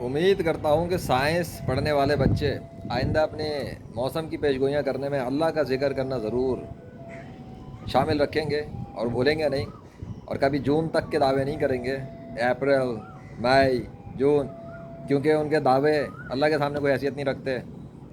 امید کرتا ہوں کہ سائنس پڑھنے والے بچے آئندہ اپنے موسم کی پیشگوئیاں کرنے میں اللہ کا ذکر کرنا ضرور شامل رکھیں گے اور بھولیں گے نہیں، اور کبھی جون تک کے دعوے نہیں کریں گے، اپریل، مئی، جون، کیونکہ ان کے دعوے اللہ کے سامنے کوئی حیثیت نہیں رکھتے،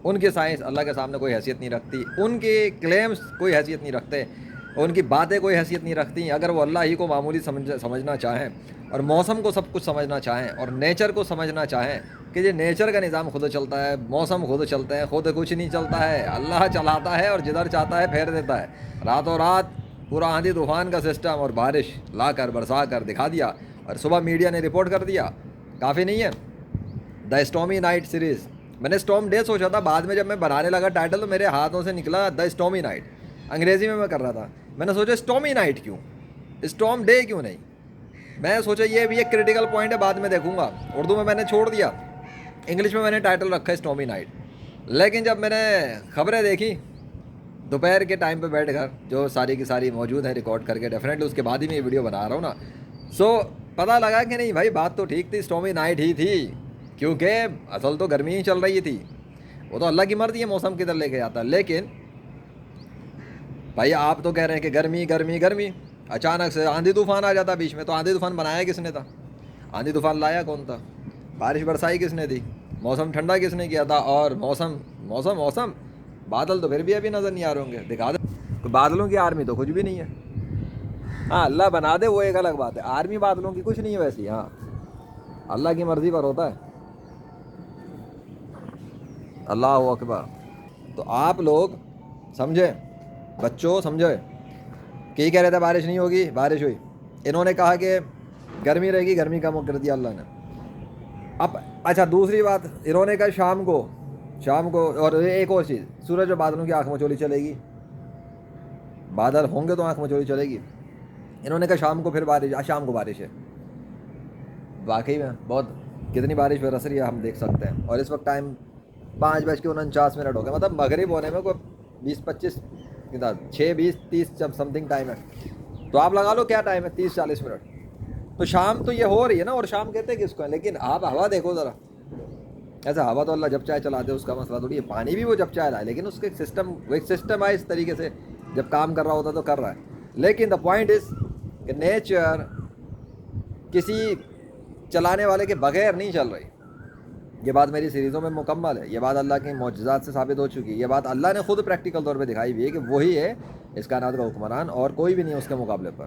ان کی سائنس اللہ کے سامنے کوئی حیثیت نہیں رکھتی، ان کی کلیمز کوئی حیثیت نہیں رکھتے، ان کی باتیں کوئی حیثیت نہیں رکھتی۔ اگر وہ اللہ ہی کو معمولی سمجھنا چاہیں اور موسم کو سب کچھ سمجھنا چاہیں اور نیچر کو سمجھنا چاہیں کہ یہ نیچر کا نظام خود چلتا ہے، موسم خود چلتے ہیں، خود کچھ نہیں چلتا ہے، اللہ چلاتا ہے اور جدھر چاہتا ہے پھیر دیتا ہے۔ راتوں رات پورا آندھی طوفان کا سسٹم اور بارش لا کر برسا کر دکھا دیا، اور صبح میڈیا نے رپورٹ کر دیا۔ کافی نہیں ہے دا اسٹومی نائٹ سیریز؟ میں نے اسٹوم ڈے سوچا تھا، بعد میں جب میں بنانے لگا ٹائٹل تو میرے ہاتھوں سے نکلا دا اسٹومی نائٹ، انگریزی میں کر رہا تھا، میں نے سوچا اسٹومی نائٹ کیوں، اسٹوم ڈے کیوں نہیں؟ میں سوچا یہ بھی ایک کریٹیکل پوائنٹ ہے، بعد میں دیکھوں گا۔ اردو میں نے چھوڑ دیا، انگلش میں نے ٹائٹل رکھا ہے اسٹومی نائٹ۔ لیکن جب میں نے خبریں دیکھی دوپہر کے ٹائم پہ بیٹھ کر، جو ساری کی ساری موجود ہیں ریکارڈ کر کے، ڈیفینیٹلی اس کے بعد ہی میں یہ ویڈیو بنا رہا ہوں نا، پتہ لگا کہ نہیں بھائی بات تو ٹھیک تھی، اسٹومی نائٹ ہی تھی، کیونکہ اصل تو گرمی ہی چل رہی تھی۔ وہ تو اللہ کی مرضی ہے موسم کدھر لے کے جاتا ہے، لیکن بھائی آپ تو کہہ رہے ہیں کہ گرمی گرمی گرمی، اچانک سے آندھی طوفان آ جاتا بیچ میں، تو آندھی طوفان بنایا کس نے تھا؟ آندھی طوفان لایا کون تھا؟ بارش برسائی کس نے تھی؟ موسم ٹھنڈا کس نے کیا تھا؟ اور موسم موسم موسم بادل تو پھر بھی ابھی نظر نہیں آ رہے ہوں گے، دکھا دے بادلوں کی آرمی تو کچھ بھی نہیں ہے۔ ہاں اللہ بنا دے وہ ایک الگ بات ہے، آرمی بادلوں کی کچھ نہیں ہے ویسی، ہاں اللہ کی مرضی پر ہوتا ہے۔ اللہ اکبر۔ تو آپ لوگ سمجھیں، بچوں سمجھے کہ یہ کہہ رہے تھے بارش نہیں ہوگی، بارش ہوئی، انہوں نے کہا کہ گرمی رہے گی، گرمی کم کر دیا اللہ نے۔ اب اچھا دوسری بات، انہوں نے کہا شام کو اور ایک اور چیز، سورج اور بادلوں کی آنکھ مچولی چلے گی، بادل ہوں گے تو آنکھ مچولی چلے گی۔ انہوں نے کہا شام کو پھر بارش، شام کو بارش ہے، واقعی میں بہت کتنی بارش برس رہی ہے ہم دیکھ سکتے ہیں، اور اس وقت ٹائم 5:49 ہو گئے، مطلب مغرب ہونے میں کوئی 20-25 کتنا 6:20-30 جب سم تھنگ ٹائم ہے، تو آپ لگا لو کیا ٹائم ہے، 30-40 منٹ، تو شام تو یہ ہو رہی ہے نا، اور شام کہتے ہیں کس کو ہے، لیکن آپ ہوا دیکھو ذرا، ایسا ہوا تو اللہ جب چاہے چلا دے، اس کا مسئلہ تھوڑی ہے، پانی بھی وہ جب چاہے رہا ہے، لیکن اس کے سسٹم، وہ ایک سسٹم ہے، اس طریقے سے جب کام کر رہا ہوتا تو کر رہا ہے۔ لیکن دا پوائنٹ از کہ نیچر کسی چلانے والے کے بغیر نہیں چل رہی، یہ بات میری سیریزوں میں مکمل ہے، یہ بات اللہ کے معجزات سے ثابت ہو چکی ہے، یہ بات اللہ نے خود پریکٹیکل طور پہ دکھائی بھی ہے کہ وہی ہے اس کائنات کا حکمران، اور کوئی بھی نہیں ہے اس کے مقابلے پر،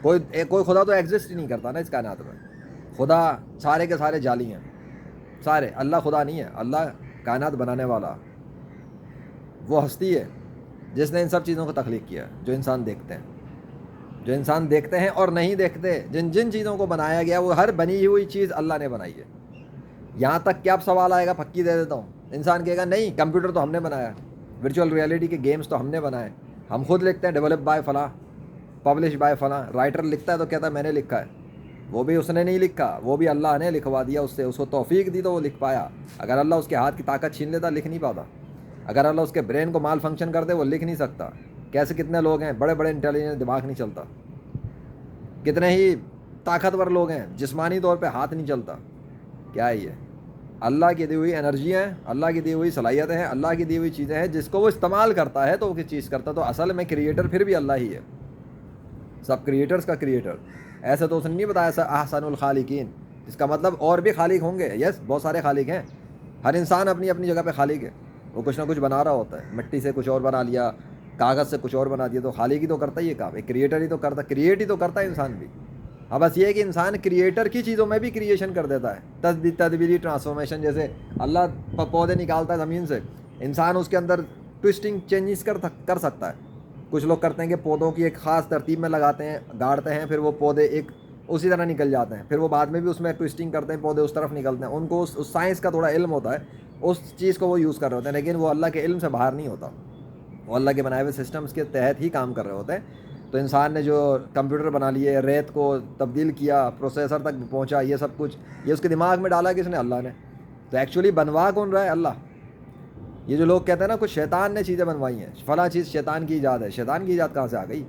کوئی خدا تو ایگزسٹ ہی نہیں کرتا نا اس کائنات میں، خدا سارے کے سارے جعلی ہیں، سارے، اللہ خدا نہیں ہے، اللہ کائنات بنانے والا وہ ہستی ہے جس نے ان سب چیزوں کو تخلیق کیا، جو انسان دیکھتے ہیں اور نہیں دیکھتے، جن چیزوں کو بنایا گیا وہ ہر بنی ہوئی چیز اللہ نے بنائی ہے۔ یہاں تک کہ اب سوال آئے گا، پکی دے دیتا ہوں، انسان کہے گا نہیں کمپیوٹر تو ہم نے بنایا، ورچوئل ریئلٹی کے گیمز تو ہم نے بنائے، ہم خود لکھتے ہیں ڈیولپ بائی فلاں، پبلش بائی فلاں، رائٹر لکھتا ہے تو کہتا ہے میں نے لکھا ہے، وہ بھی اس نے نہیں لکھا، وہ بھی اللہ نے لکھوا دیا، اس کو توفیق دی تو وہ لکھ پایا۔ اگر اللہ اس کے ہاتھ کی طاقت چھین لیتا لکھ نہیں پاتا، اگر اللہ اس کے برین کو مال فنکشن کر دے وہ لکھ نہیں سکتا۔ کیسے کتنے لوگ ہیں بڑے بڑے انٹیلیجنٹ، دماغ نہیں چلتا، کتنے ہی طاقتور لوگ ہیں جسمانی طور پہ ہاتھ نہیں چلتا، کیا ہے یہ؟ اللہ کی دی ہوئی انرجیاں ہیں، اللہ کی دی ہوئی صلاحیتیں ہیں، اللہ کی دی ہوئی چیزیں ہیں، جس کو وہ استعمال کرتا ہے تو وہ کس چیز کرتا ہے، تو اصل میں کریٹر پھر بھی اللہ ہی ہے، سب کریٹرز کا کریٹر۔ ایسے تو اس نے نہیں بتایا احسن الخالقین، اس کا مطلب اور بھی خالق ہوں گے، یس بہت سارے خالق ہیں، ہر انسان اپنی اپنی جگہ پہ خالق ہے، وہ کچھ نہ کچھ بنا رہا ہوتا ہے، مٹی سے کچھ اور بنا لیا، کاغذ سے کچھ اور بنا دیا، تو خالق ہی تو کرتا ہے یہ کام، ایک کریٹر ہی تو کرتا، کریٹ ہی تو کرتا ہے انسان بھی۔ اب بس یہ ہے کہ انسان کریٹر کی چیزوں میں بھی کریشن کر دیتا ہے، تدبیری ٹرانسفارمیشن، جیسے اللہ پودے نکالتا ہے زمین سے، انسان اس کے اندر ٹوسٹنگ چینجز کر سکتا ہے۔ کچھ لوگ کرتے ہیں کہ پودوں کی ایک خاص ترتیب میں لگاتے ہیں، گاڑتے ہیں، پھر وہ پودے ایک اسی طرح نکل جاتے ہیں، پھر وہ بعد میں بھی اس میں ٹوسٹنگ کرتے ہیں، پودے اس طرف نکلتے ہیں، ان کو اس سائنس کا تھوڑا علم ہوتا ہے، اس چیز کو وہ یوز کر رہے ہوتے ہیں، لیکن وہ اللہ کے علم سے باہر نہیں ہوتا، وہ اللہ کے بنائے ہوئے سسٹمز کے تحت ہی کام کر رہے ہوتے ہیں۔ تو انسان نے جو کمپیوٹر بنا لیے، ریت کو تبدیل کیا، پروسیسر تک پہنچا، یہ سب کچھ یہ اس کے دماغ میں ڈالا کس نے؟ اللہ نے۔ تو ایکچولی بنوا کون رہا ہے؟ اللہ۔ یہ جو لوگ کہتے ہیں نا کچھ شیطان نے چیزیں بنوائی ہیں، فلاں چیز شیطان کی ایجاد ہے، شیطان کی ایجاد کہاں سے آ گئی؟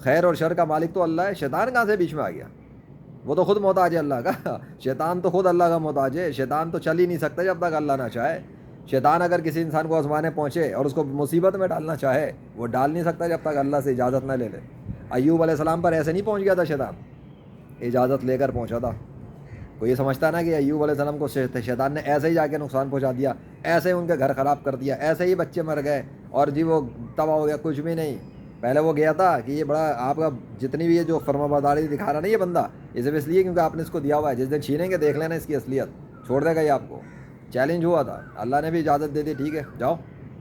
خیر اور شر کا مالک تو اللہ ہے، شیطان کہاں سے بیچ میں آ گیا؟ وہ تو خود محتاج ہے اللہ کا. شیطان تو خود اللہ کا محتاج ہے. شیطان تو چل ہی نہیں سکتا جب تک اللہ نہ چاہے. شیطان اگر کسی انسان کو آزمانے پہنچے اور اس کو مصیبت میں ڈالنا چاہے, وہ ڈال نہیں سکتا جب تک اللہ سے اجازت نہ لے لے. ایوب علیہ السلام پر ایسے نہیں پہنچ گیا تھا شیطان, اجازت لے کر پہنچا تھا. کوئی یہ سمجھتا نا کہ ایوب علیہ السلام کو شیطان نے ایسے ہی جا کے نقصان پہنچا دیا, ایسے ہی ان کے گھر خراب کر دیا, ایسے ہی بچے مر گئے اور جی وہ تباہ ہو گیا. کچھ بھی نہیں. پہلے وہ گیا تھا کہ یہ بڑا آپ کا جتنی بھی یہ جو فرما برداری دکھا رہا نا یہ بندہ, یہ صرف اس لیے کیونکہ آپ نے اس کو دیا ہوا ہے. جس دن چھینیں گے دیکھ لینا اس کی اصلیت, چھوڑ دے گا یہ آپ کو. چیلنج ہوا تھا, اللہ نے بھی اجازت دے دی, ٹھیک ہے جاؤ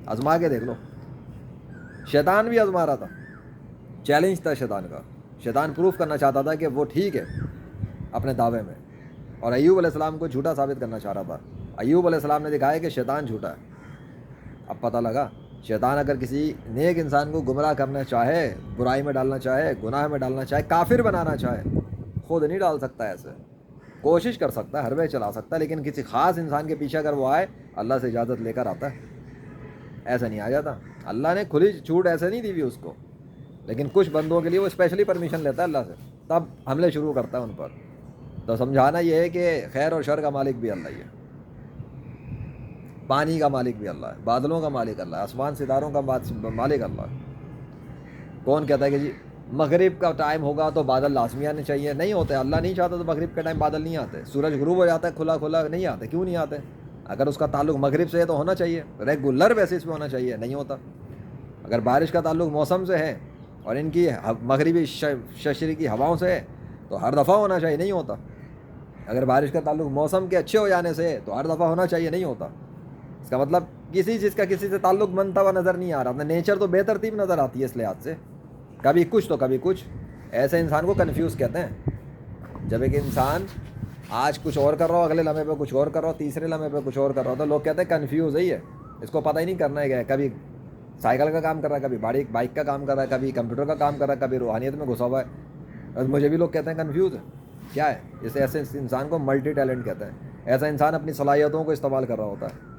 آزما کے دیکھ لو. شیطان بھی آزما رہا تھا, چیلنج تھا شیطان کا. شیطان پروف کرنا چاہتا تھا کہ وہ ٹھیک ہے اپنے دعوے میں, اور ایوب علیہ السلام کو جھوٹا ثابت کرنا چاہ رہا تھا. ایوب علیہ السلام نے دکھایا کہ شیطان جھوٹا ہے. اب پتہ لگا شیطان اگر کسی نیک انسان کو گمراہ کرنا چاہے, برائی میں ڈالنا چاہے, گناہ میں ڈالنا چاہے, کافر بنانا چاہے, خود نہیں ڈال سکتا. ایسے کوشش کر سکتا ہے, ہر وے چلا سکتا ہے, لیکن کسی خاص انسان کے پیچھے اگر وہ آئے اللہ سے اجازت لے کر آتا ہے. ایسا نہیں آ جاتا. اللہ نے کھلی چھوٹ ایسے نہیں دی ہوئی اس کو, لیکن کچھ بندوں کے لیے وہ اسپیشلی پرمیشن لیتا ہے اللہ سے, تب حملے شروع کرتا ہے ان پر. تو سمجھانا یہ ہے کہ خیر اور شر کا مالک بھی اللہ ہی ہے, پانی کا مالک بھی اللہ ہے, بادلوں کا مالک اللہ ہے, آسمان ستاروں کا مالک اللہ ہے. کون کہتا ہے کہ جی مغرب کا ٹائم ہوگا تو بادل لازمی آنے چاہیے؟ نہیں ہوتے. اللہ نہیں چاہتا تو مغرب کا ٹائم بادل نہیں آتے. سورج غروب ہو جاتا ہے کھلا کھلا, نہیں آتے. کیوں نہیں آتے؟ اگر اس کا تعلق مغرب سے ہے تو ہونا چاہیے, ریگولر بیسس پہ ہونا چاہیے, نہیں ہوتا. اگر بارش کا تعلق موسم سے ہے اور ان کی مغربی شرقی ہواؤں سے ہے تو ہر دفعہ ہونا چاہیے, نہیں ہوتا. اگر بارش کا تعلق موسم کے اچھے ہو جانے سے ہے تو ہر دفعہ ہونا چاہیے, نہیں ہوتا. اس کا مطلب کسی چیز کا کسی سے تعلق بنتا ہوا نظر نہیں آ رہا. نیچر تو بے ترتیب نظر آتی ہے اس لحاظ سے, کبھی کچھ تو کبھی کچھ. ایسے انسان کو کنفیوز کہتے ہیں. جب ایک انسان آج کچھ اور کر رہا ہو, اگلے لمحے پہ کچھ اور کر رہا ہو, تیسرے لمحے پہ کچھ اور کر رہا ہو, تو لوگ کہتے ہیں کنفیوز ہے, اس کو پتہ ہی نہیں کرنا ہے کہ کبھی سائیکل کا کام کر رہا ہے, کبھی بائک کا کام کر رہا ہے, کبھی کمپیوٹر کا کام کر رہا ہے, کبھی روحانیت میں گھسا ہوا ہے. اور مجھے بھی لوگ کہتے ہیں کنفیوز ہے. کیا ہے اس ایسے انسان کو ملٹی ٹیلنٹ کہتے ہیں. ایسا انسان اپنی صلاحیتوں کو استعمال کر رہا ہوتا ہے.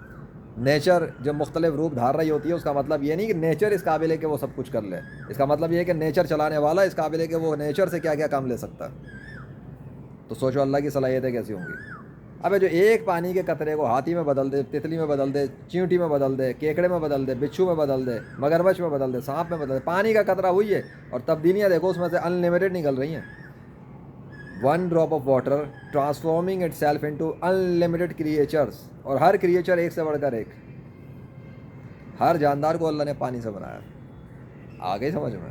نیچر جب مختلف روپ دھار رہی ہوتی ہے, اس کا مطلب یہ نہیں کہ نیچر اس قابل ہے کہ وہ سب کچھ کر لے. اس کا مطلب یہ ہے کہ نیچر چلانے والا اس قابل ہے کہ وہ نیچر سے کیا کیا کام لے سکتا ہے. تو سوچو اللہ کی صلاحیتیں کیسی ہوں گی. ابے جو ایک پانی کے قطرے کو ہاتھی میں بدل دے, تتلی میں بدل دے, چیونٹی میں بدل دے, کیکڑے میں بدل دے, بچھو میں بدل دے, مگرمچھ میں بدل دے, سانپ میں بدل دے, پانی کا قطرہ ہوئی ہے, اور تبدیلیاں دیکھو اس میں سے انلمیٹڈ نکل رہی ہیں. One drop of water transforming it self into unlimited creatures, اور ہر کریچر ایک سے بڑھ کر ایک. ہر جاندار کو اللہ نے پانی سے بنایا. آگے سمجھ میں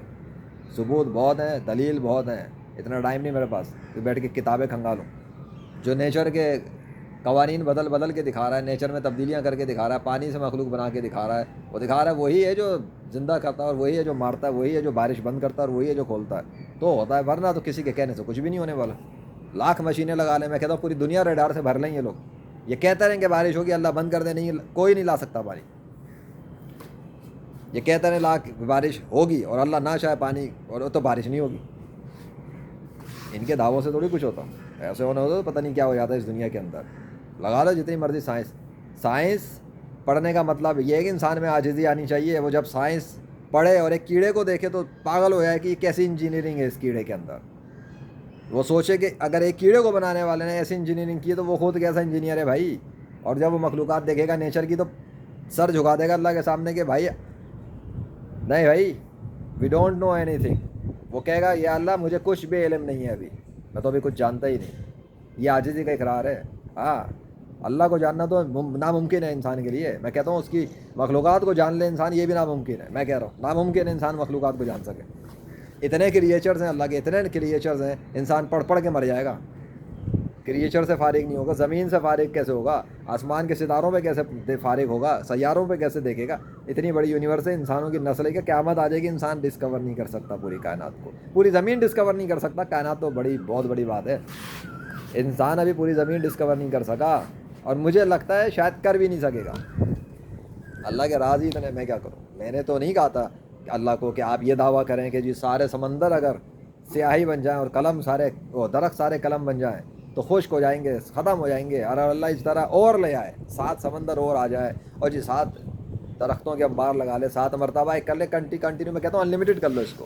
ثبوت بہت ہیں, دلیل بہت ہیں. اتنا ٹائم نہیں میرے پاس کہ بیٹھ کے کتابیں کھنگالوں. جو نیچر کے قوانین بدل کے دکھا رہا ہے, نیچر میں تبدیلیاں کر کے دکھا رہا ہے, پانی سے مخلوق بنا کے دکھا رہا ہے, وہ دکھا رہا ہے وہی ہے جو زندہ کرتا ہے, اور وہی ہے جو مارتا ہے, وہی ہے جو بارش بند کرتا ہے, اور وہی ہے جو کھولتا ہے. تو ہوتا ہے, ورنہ تو کسی کے کہنے سے کچھ بھی نہیں ہونے والا. لاکھ مشینیں لگا لیں, میں کہتا ہوں پوری دنیا ریڈار سے بھر لیں یہ لوگ. یہ کہتے رہیں کہ بارش ہوگی, اللہ بند کر دے, نہیں, کوئی نہیں لا سکتا پانی. یہ کہتے رہیں لاکھ بارش ہوگی اور اللہ نہ چاہے پانی, اور تو بارش نہیں ہوگی. ان کے دعووں سے تھوڑی کچھ ہوتا. ایسے ہونا ہوتا تو پتہ نہیں کیا ہو جاتا ہے اس دنیا کے اندر. لگا لو جتنی مرضی سائنس پڑھنے کا مطلب یہ ہے کہ انسان میں عاجزی آنی چاہیے. وہ جب سائنس پڑھے اور ایک کیڑے کو دیکھے تو پاگل ہو جائے کہ یہ کیسی انجینئرنگ ہے اس کیڑے کے اندر. وہ سوچے کہ اگر ایک کیڑے کو بنانے والے نے ایسی انجینئرنگ کی تو وہ خود کیسا انجینئر ہے بھائی. اور جب وہ مخلوقات دیکھے گا نیچر کی تو سر جھکا دے گا اللہ کے سامنے کہ بھائی نہیں بھائی, we don't know anything. وہ کہے گا یا اللہ مجھے کچھ بھی علم نہیں ہے, ابھی میں تو ابھی کچھ جانتا ہی نہیں. یہ عاجزی کا اقرار ہے. ہاں, اللہ کو جاننا تو ناممکن ہے انسان کے لیے. میں کہتا ہوں اس کی مخلوقات کو جان لے انسان, یہ بھی ناممکن ہے. میں کہہ رہا ہوں ناممکن ہے انسان مخلوقات کو جان سکے. اتنے کریچرز ہیں اللہ کے, اتنے کریچرز ہیں, انسان پڑھ کے مر جائے گا. کریچر سے فارغ نہیں ہوگا. زمین سے فارغ کیسے ہوگا؟ آسمان کے ستاروں پہ کیسے فارغ ہوگا؟ سیاروں پہ کیسے دیکھے گا؟ اتنی بڑی یونیورس ہے, انسانوں کی نسل ہے کہ قیامت آ جائے گی انسان ڈسکور نہیں کر سکتا پوری کائنات کو. پوری زمین ڈسکور نہیں کر سکتا. کائنات تو بہت بڑی بات ہے. انسان ابھی پوری زمین ڈسکور نہیں کر سکا, اور مجھے لگتا ہے شاید کر بھی نہیں سکے گا. اللہ کے راز ہی اتنے, میں کیا کروں. میں نے تو نہیں کہا تھا اللہ کو کہ آپ یہ دعویٰ کریں کہ جی سارے سمندر اگر سیاہی بن جائیں اور قلم سارے, درخت سارے قلم بن جائیں تو خشک ہو جائیں گے, ختم ہو جائیں گے. اور اللہ اس طرح اور لے آئے, 7 سمندر اور آ جائے, اور جی 7 درختوں کے انبار لگا لے, 7 مرتبہ ایک کر لے, کنٹینیو. میں کہتا ہوں انلمیٹڈ کر لو اس کو.